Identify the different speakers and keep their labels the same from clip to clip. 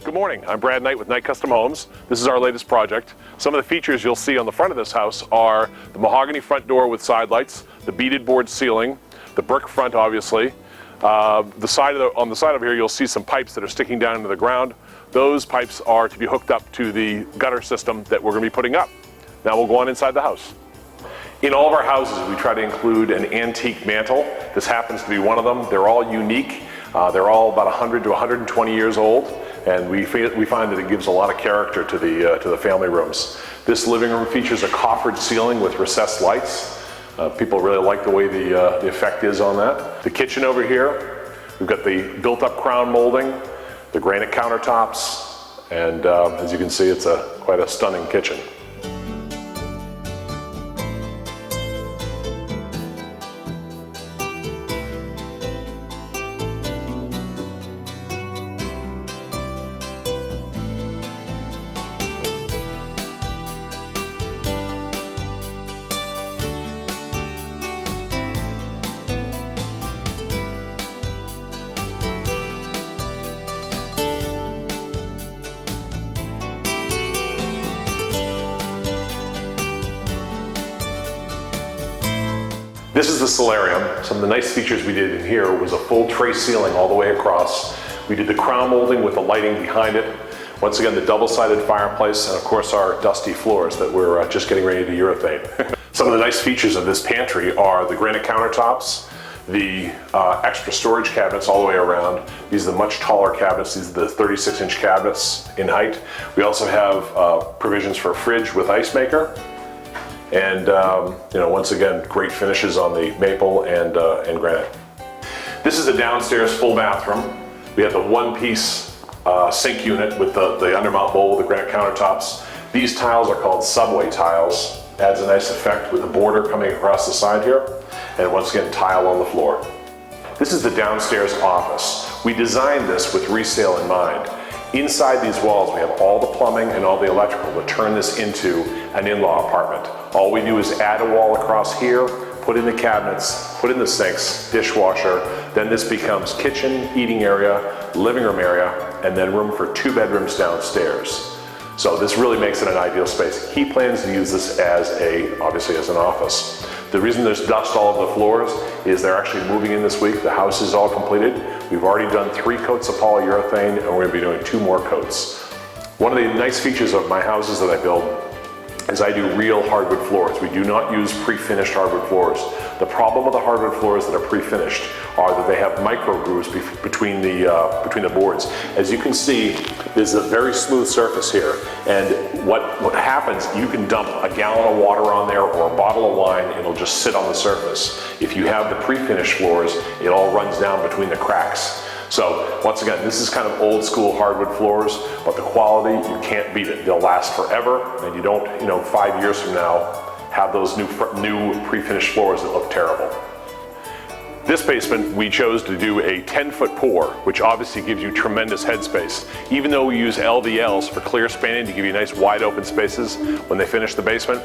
Speaker 1: Good morning, I'm Brad Knight with Knight Custom Homes. This is our latest project. Some of the features you'll see on the front of this house are the mahogany front door with side lights, the beaded board ceiling, the brick front obviously. On the side over here you'll see some pipes that are sticking down into the ground. Those pipes are to be hooked up to the gutter system that we're going to be putting up. Now we'll go on inside the house. In all of our houses we try to include an antique mantle. This happens to be one of them. They're all unique. They're all about 100 to 120 years old, and we find that it gives a lot of character to the family rooms. This living room features a coffered ceiling with recessed lights. People really like the way the effect is on that. The kitchen over here, we've got the built-up crown molding, the granite countertops, and as you can see, it's quite a stunning kitchen. This is the solarium. Some of the nice features we did in here was a full tray ceiling all the way across. We did the crown molding with the lighting behind it. Once again, the double-sided fireplace, and of course our dusty floors that we're just getting ready to urethane. Some of the nice features of this pantry are the granite countertops, the extra storage cabinets all the way around. These are the much taller cabinets. These are the 36-inch cabinets in height. We also have provisions for a fridge with ice maker. And once again, great finishes on the maple and granite. This is a downstairs full bathroom. We have the one-piece sink unit with the undermount bowl, the granite countertops. These tiles are called subway tiles. Adds a nice effect with the border coming across the side here. And once again, tile on the floor. This is the downstairs office. We designed this with resale in mind. Inside these walls, we have all the plumbing and all the electrical to turn this into an in-law apartment. All we do is add a wall across here, put in the cabinets, put in the sinks, dishwasher, then this becomes kitchen, eating area, living room area, and then room for 2 bedrooms downstairs. So this really makes it an ideal space. He plans to use this obviously as an office. The reason there's dust all over the floors is they're actually moving in this week. The house is all completed. We've already done 3 coats of polyurethane, and we're going to be doing 2 more coats. One of the nice features of my houses that I build is I do real hardwood floors. We do not use pre-finished hardwood floors. The problem with the hardwood floors that are pre-finished are that they have micro grooves between the boards. As you can see, there's a very smooth surface here, and what happens, you can dump a gallon of water on there or a bottle of wine, and it'll just sit on the surface. If you have the pre-finished floors, it all runs down between the cracks. So once again, this is kind of old school hardwood floors, but the quality, you can't beat it. They'll last forever, and you don't, 5 years from now, have those new pre-finished floors that look terrible. This basement, we chose to do a 10-foot pour, which obviously gives you tremendous headspace. Even though we use LVLs for clear spanning to give you nice wide open spaces when they finish the basement,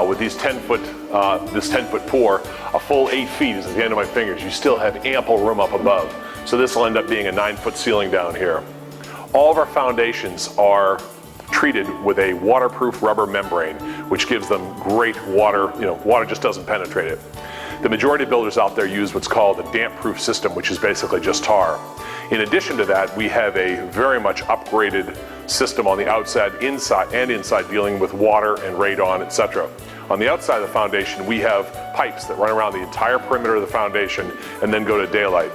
Speaker 1: with these this 10-foot pour, a full 8 feet is at the end of my fingers. You still have ample room up above. So this will end up being a 9-foot ceiling down here. All of our foundations are treated with a waterproof rubber membrane, which gives them great water, water just doesn't penetrate it. The majority of builders out there use what's called a damp-proof system, which is basically just tar. In addition to that, we have a very much upgraded system on the outside, inside dealing with water and radon, etc. On the outside of the foundation, we have pipes that run around the entire perimeter of the foundation and then go to daylight.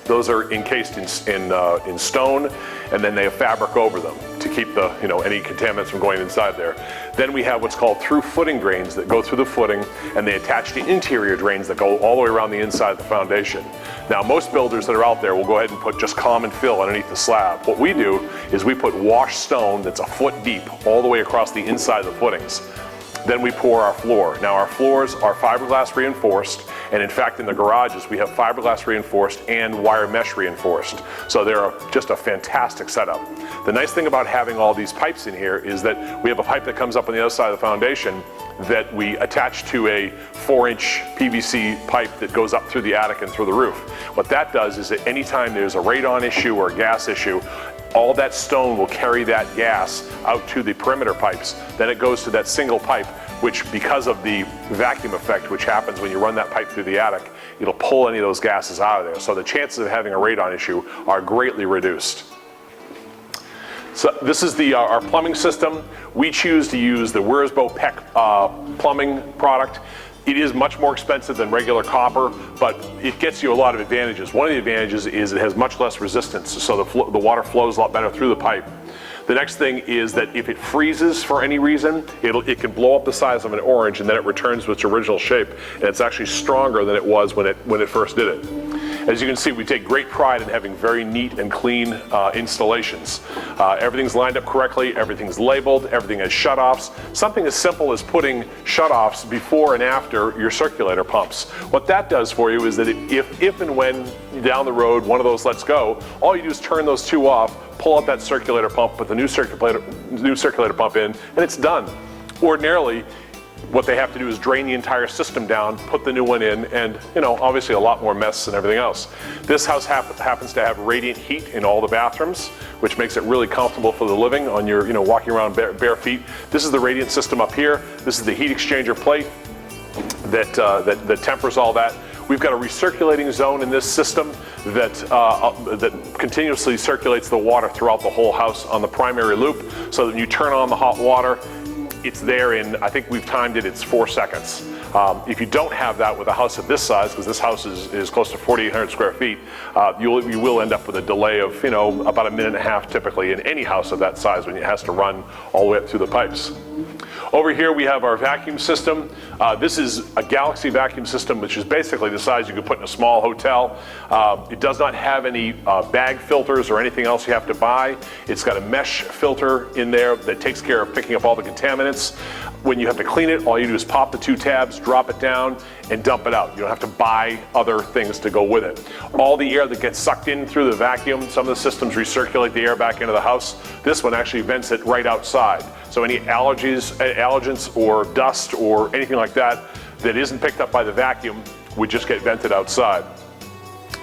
Speaker 1: Those are encased in stone, and then they have fabric over them to keep any contaminants from going inside there. Then we have what's called through footing drains that go through the footing, and they attach to interior drains that go all the way around the inside of the foundation. Now, most builders that are out there will go ahead and put just common fill underneath the slab. What we do is we put washed stone that's a foot deep all the way across the inside of the footings. Then we pour our floor. Now our floors are fiberglass reinforced, And in fact, in the garages, we have fiberglass reinforced and wire mesh reinforced. So they're just a fantastic setup. The nice thing about having all these pipes in here is that we have a pipe that comes up on the other side of the foundation that we attach to a 4-inch PVC pipe that goes up through the attic and through the roof. What that does is that anytime there's a radon issue or a gas issue, all that stone will carry that gas out to the perimeter pipes. Then it goes to that single pipe, which, because of the vacuum effect which happens when you run that pipe through the attic, it'll pull any of those gases out of there. So the chances of having a radon issue are greatly reduced. So this is our plumbing system. We choose to use the Wiersbo PEC plumbing product. It is much more expensive than regular copper, but it gets you a lot of advantages. One of the advantages is it has much less resistance, so the water flows a lot better through the pipe. The next thing is that if it freezes for any reason, it can blow up the size of an orange, and then it returns to its original shape, and it's actually stronger than it was when it first did it. As you can see, we take great pride in having very neat and clean installations. Everything's lined up correctly, everything's labeled, everything has shutoffs. Something as simple as putting shutoffs before and after your circulator pumps. What that does for you is that if and when down the road one of those lets go, all you do is turn those two off, pull out that circulator pump, put the new circulator pump in, and it's done. Ordinarily, what they have to do is drain the entire system down, put the new one in, and obviously a lot more mess and everything else. This house happens to have radiant heat in all the bathrooms, which makes it really comfortable for the living on your, walking around bare feet. This is the radiant system up here. This is the heat exchanger plate that tempers all that. We've got a recirculating zone in this system that continuously circulates the water throughout the whole house on the primary loop, so that when you turn on the hot water, it's there in, I think we've timed it, it's 4 seconds. If you don't have that with a house of this size, because this house is close to 4,800 square feet, you will end up with a delay of about a minute and a half typically in any house of that size when it has to run all the way up through the pipes. Over here we have our vacuum system. This is a Galaxy vacuum system, which is basically the size you could put in a small hotel. It does not have any bag filters or anything else you have to buy. It's got a mesh filter in there that takes care of picking up all the contaminants. When you have to clean it, all you do is pop the 2 tabs, drop it down, and dump it out. You don't have to buy other things to go with it. All the air that gets sucked in through the vacuum, some of the systems recirculate the air back into the house. This one actually vents it right outside. So any allergens or dust or anything like that that isn't picked up by the vacuum would just get vented outside.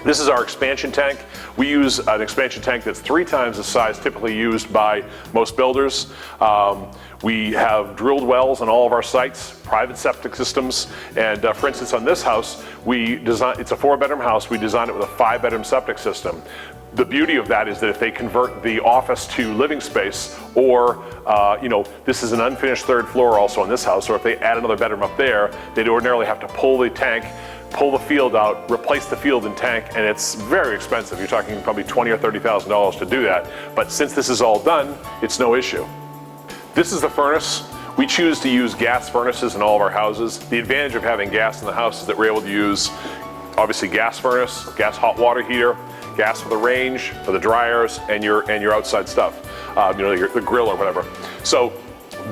Speaker 1: This is our expansion tank. We use an expansion tank that's 3 times the size typically used by most builders. We have drilled wells on all of our sites, private septic systems, and for instance on this house, it's a 4-bedroom house. We designed it with a 5-bedroom septic system. The beauty of that is that if they convert the office to living space, or this is an unfinished 3rd floor also on this house, or if they add another bedroom up there, they'd ordinarily have to pull the tank, pull the field out, replace the field and tank, and it's very expensive. You're talking probably $20,000 or $30,000 to do that. But since this is all done, it's no issue. This is the furnace. We choose to use gas furnaces in all of our houses. The advantage of having gas in the house is that we're able to use, obviously, gas furnace, gas hot water heater, gas for the range, for the dryers, and your outside stuff, the grill or whatever. So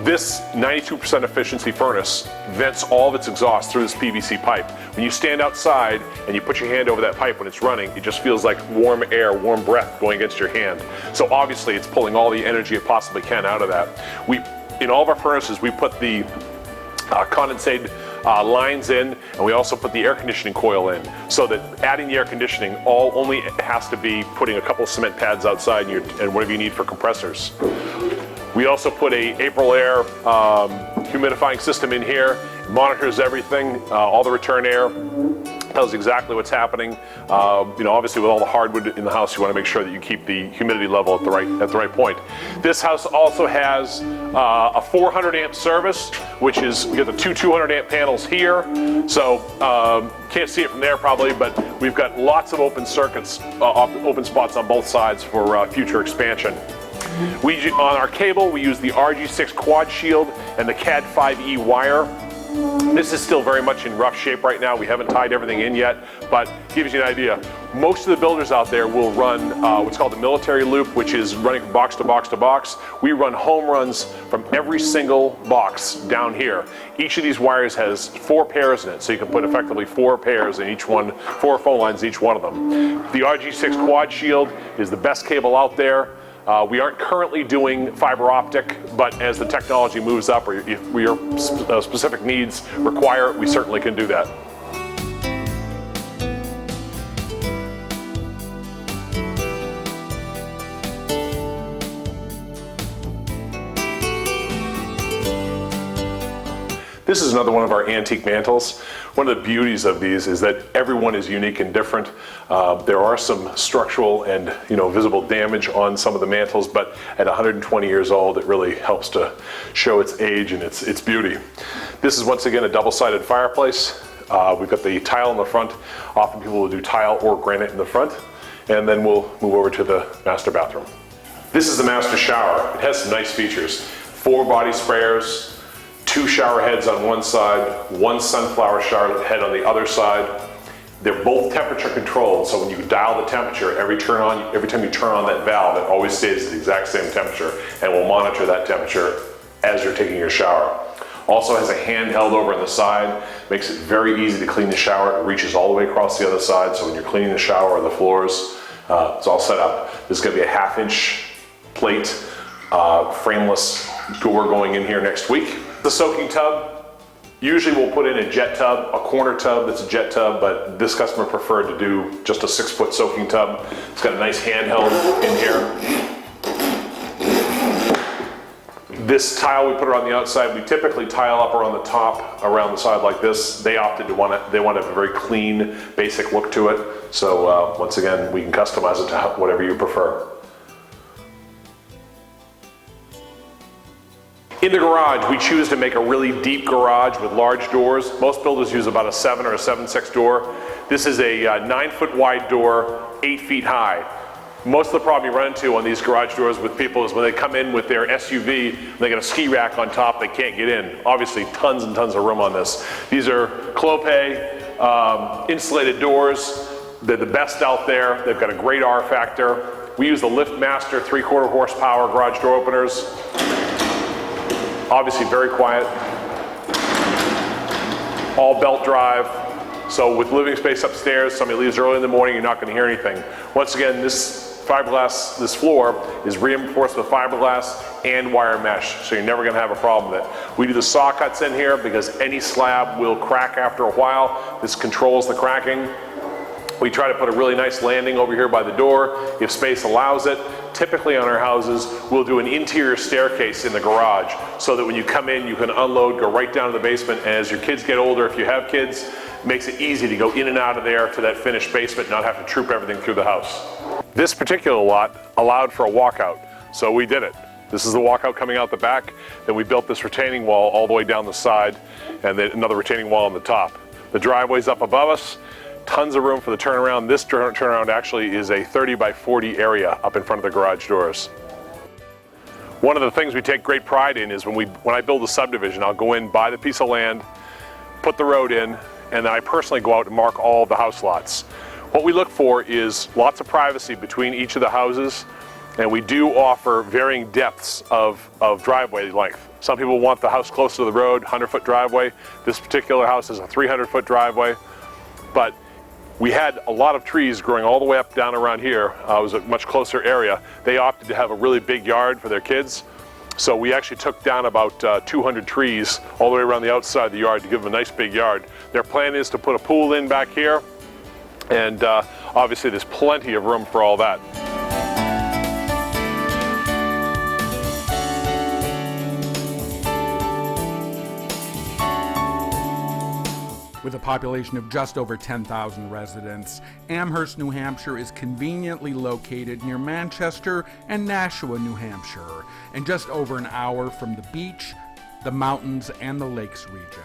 Speaker 1: this 92% efficiency furnace vents all of its exhaust through this PVC pipe. When you stand outside and you put your hand over that pipe when it's running, it just feels like warm air, warm breath going against your hand. So obviously it's pulling all the energy it possibly can out of that. In all of our furnaces, we put the condensate lines in, and we also put the air conditioning coil in, so that adding the air conditioning only has to be putting a couple of cement pads outside and whatever you need for compressors. We also put a April air humidifying system in here. It monitors everything, all the return air, tells exactly what's happening. Obviously with all the hardwood in the house, you want to make sure that you keep the humidity level at the right point. This house also has a 400 amp service, which is, you get the 2 200 amp panels here. So can't see it from there probably, but we've got lots of open circuits, open spots on both sides for future expansion. On our cable, we use the RG6 quad shield and the CAD 5E wire. This is still very much in rough shape right now. We haven't tied everything in yet, but gives you an idea. Most of the builders out there will run what's called the military loop, which is running from box to box to box. We run home runs from every single box down here. Each of these wires has 4 pairs in it, so you can put effectively 4 pairs in each one, 4 phone lines in each one of them. The RG6 Quad Shield is the best cable out there. We aren't currently doing fiber optic, but as the technology moves up or if your specific needs require it, we certainly can do that. This is another one of our antique mantles. One of the beauties of these is that everyone is unique and different. There are some structural and visible damage on some of the mantles, but at 120 years old, it really helps to show its age and its beauty. This is once again a double-sided fireplace. We've got the tile in the front. Often people will do tile or granite in the front, and then we'll move over to the master bathroom. This is the master shower. It has some nice features. 4 body sprayers, 2 shower heads on one side, 1 sunflower shower head on the other side. They're both temperature controlled, so when you dial the temperature, every time you turn on that valve, it always stays at the exact same temperature, and will monitor that temperature as you're taking your shower. Also has a handheld over on the side, makes it very easy to clean the shower. It reaches all the way across the other side, so when you're cleaning the shower or the floors, it's all set up. This is going to be a 1/2-inch plate, frameless door going in here next week. The soaking tub, usually we'll put in a jet tub, a corner tub that's a jet tub, but this customer preferred to do just a 6-foot soaking tub. It's got a nice handheld in here. This tile, we put it on the outside. We typically tile up or on the top, around the side like this. They opted to want to have a very clean, basic look to it. So once again, we can customize it to whatever you prefer. In the garage, we choose to make a really deep garage with large doors. Most builders use about a 7 or a 7/6 door. This is a 9-foot wide door, 8 feet high. Most of the problem you run into on these garage doors with people is when they come in with their SUV, and they got a ski rack on top, they can't get in. Obviously, tons and tons of room on this. These are Clopay insulated doors. They're the best out there. They've got a great R factor. We use the LiftMaster 3/4 horsepower garage door openers. Obviously very quiet, all belt drive. So with living space upstairs, somebody leaves early in the morning, you're not going to hear anything. Once again, this fiberglass, this floor is reinforced with fiberglass and wire mesh, so you're never going to have a problem with it. We do the saw cuts in here because any slab will crack after a while. This controls the cracking. We try to put a really nice landing over here by the door if space allows it. Typically on our houses, we'll do an interior staircase in the garage so that when you come in, you can unload, go right down to the basement, and as your kids get older, if you have kids, it makes it easy to go in and out of there to that finished basement and not have to troop everything through the house. This particular lot allowed for a walkout, so we did it. This is the walkout coming out the back. Then we built this retaining wall all the way down the side and then another retaining wall on the top. The driveway's up above us. Tons of room for the turnaround. This turnaround actually is a 30 by 40 area up in front of the garage doors. One of the things we take great pride in is when I build a subdivision, I'll go in, buy the piece of land, put the road in, and then I personally go out and mark all the house lots. What we look for is lots of privacy between each of the houses, and we do offer varying depths of driveway length. Some people want the house close to the road, 100-foot driveway. This particular house is a 300-foot driveway, but we had a lot of trees growing all the way up down around here. It was a much closer area. They opted to have a really big yard for their kids. So we actually took down about 200 trees all the way around the outside of the yard to give them a nice big yard. Their plan is to put a pool in back here, and obviously there's plenty of room for all that.
Speaker 2: With a population of just over 10,000 residents, Amherst, New Hampshire is conveniently located near Manchester and Nashua, New Hampshire, and just over an hour from the beach, the mountains, and the lakes region.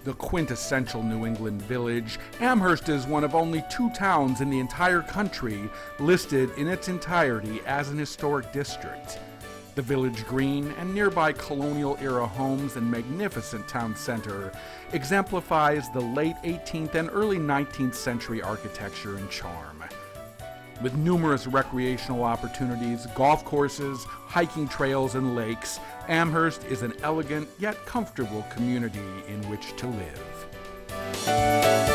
Speaker 2: The quintessential New England village, Amherst is one of only 2 towns in the entire country listed in its entirety as an historic district. The village green and nearby colonial-era homes and magnificent town center exemplifies the late 18th and early 19th century architecture and charm. With numerous recreational opportunities, golf courses, hiking trails, and lakes, Amherst is an elegant yet comfortable community in which to live.